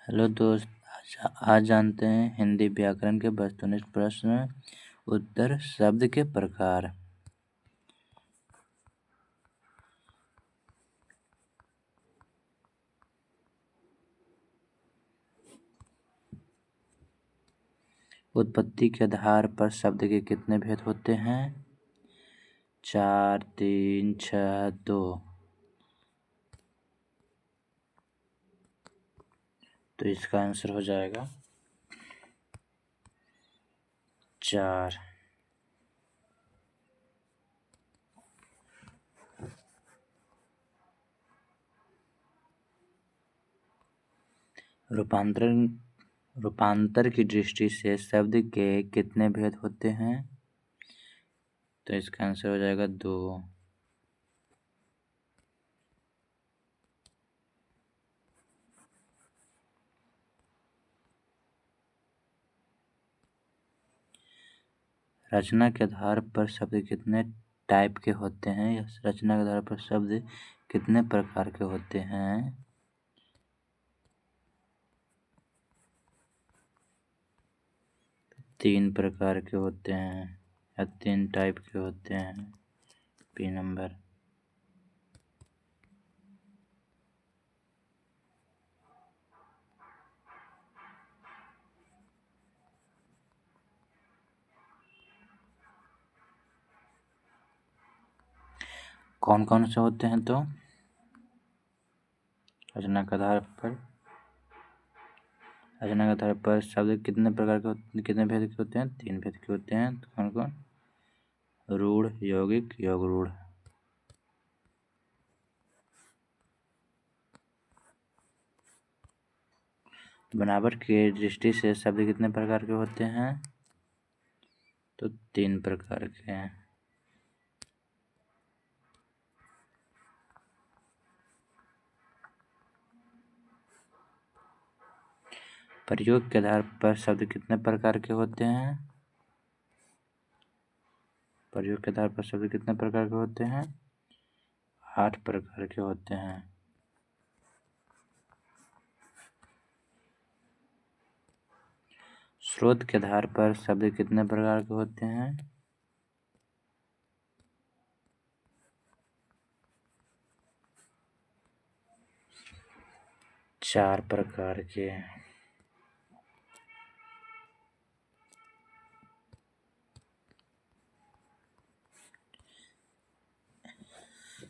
Hello दोस्त। आज जानते हैं हिंदी व्याकरण के वस्तुनिष्ठ प्रश्न उत्तर शब्द के प्रकार। उत्पत्ति के आधार पर शब्द के कितने भेद होते हैं? 4, 3, 6, 2। तो इसका आंसर हो जाएगा 4। रूपांतर की दृष्टि से शब्द के कितने भेद होते हैं? तो इसका आंसर हो जाएगा 2। रचना के आधार पर शब्द कितने टाइप के होते हैं या रचना के आधार पर शब्द कितने प्रकार के होते हैं? 3 प्रकार के होते हैं या 3 टाइप के होते हैं। P number. कौन कौन से होते हैं? तो रचना के आधार पर शब्द कितने प्रकार के कितने भेद के होते हैं? 3 भेद के होते हैं। तो कौन कौन? रूढ़, यौगिक, योगरूढ़। बनावट की दृष्टि से शब्द कितने प्रकार के होते हैं? तो 3 प्रकार के हैं। प्रयोग के आधार पर शब्द कितने प्रकार के होते हैं? प्रयोग के आधार पर शब्द कितने प्रकार के होते हैं? 8 प्रकार के होते हैं। स्रोत के आधार पर शब्द कितने प्रकार के होते हैं? 4 प्रकार के।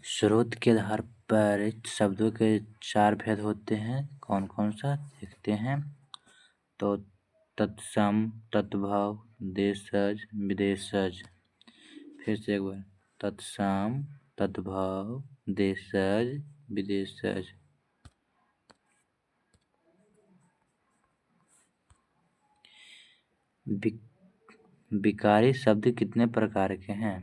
स्रोत के आधार पर शब्दों के 4 भेद होते हैं। कौन कौन सा देखते हैं? तो तत्सम, तद्भव, देशज, विदेशज। फिर से एक बार। तत्सम, तद्भव, देशज, विदेशज। विकारी शब्द कितने प्रकार के हैं?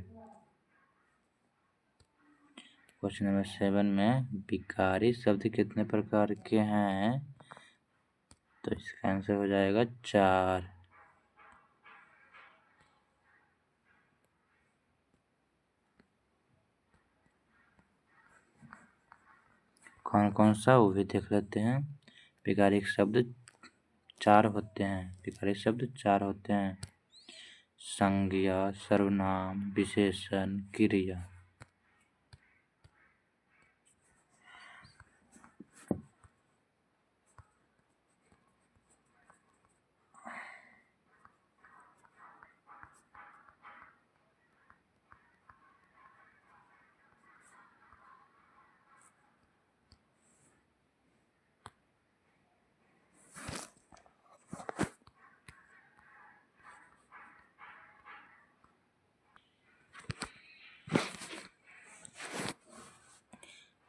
क्वेश्चन नंबर 7 में विकारी शब्द कितने प्रकार के हैं? तो इसका आंसर हो जाएगा 4। कौन कौन सा वो भी देख लेते हैं। विकारी शब्द 4 होते हैं। विकारी शब्द 4 होते हैं। संज्ञा, सर्वनाम, विशेषण, क्रिया।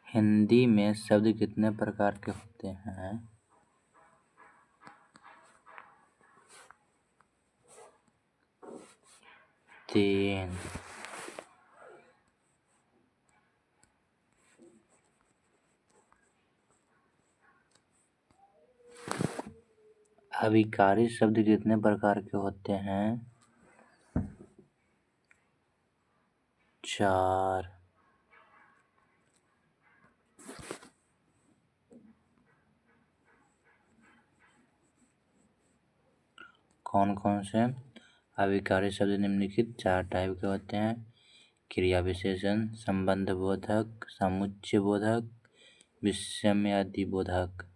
हिंदी में शब्द कितने प्रकार के होते हैं? 3। अविकारी शब्द कितने प्रकार के होते हैं? 4। कौन कौन से? अभिकारी शब्द निम्नलिखित 4 टाइप के होते हैं: क्रिया विशेषण, संबंध बोधक, समुच्चय बोधक, विषयादि बोधक।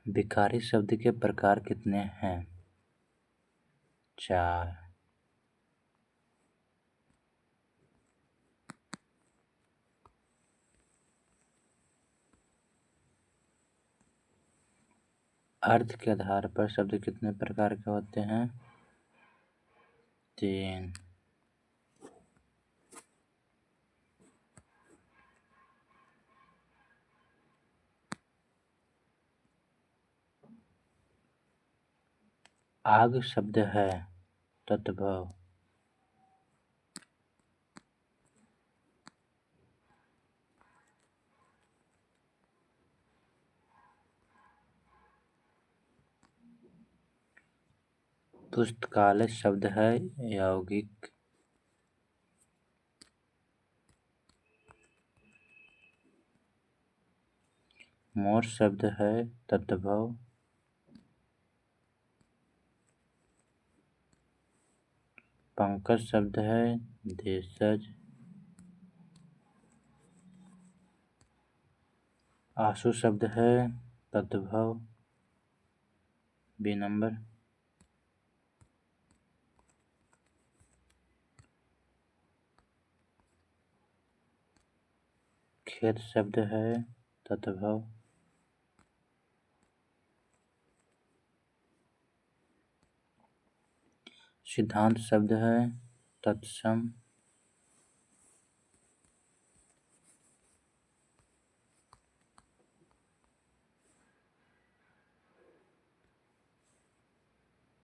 विकारी शब्द के प्रकार कितने हैं? 4। अर्थ के आधार पर शब्द कितने प्रकार के होते हैं? 3। आग शब्द है तद्भव। पुस्तकालय शब्द है यौगिक। मोर शब्द है तद्भव। पंकज शब्द है देशज। आंसू शब्द है तद्भव बी नंबर। खेत शब्द है तद्भव। सिद्धांत शब्द है तत्सम।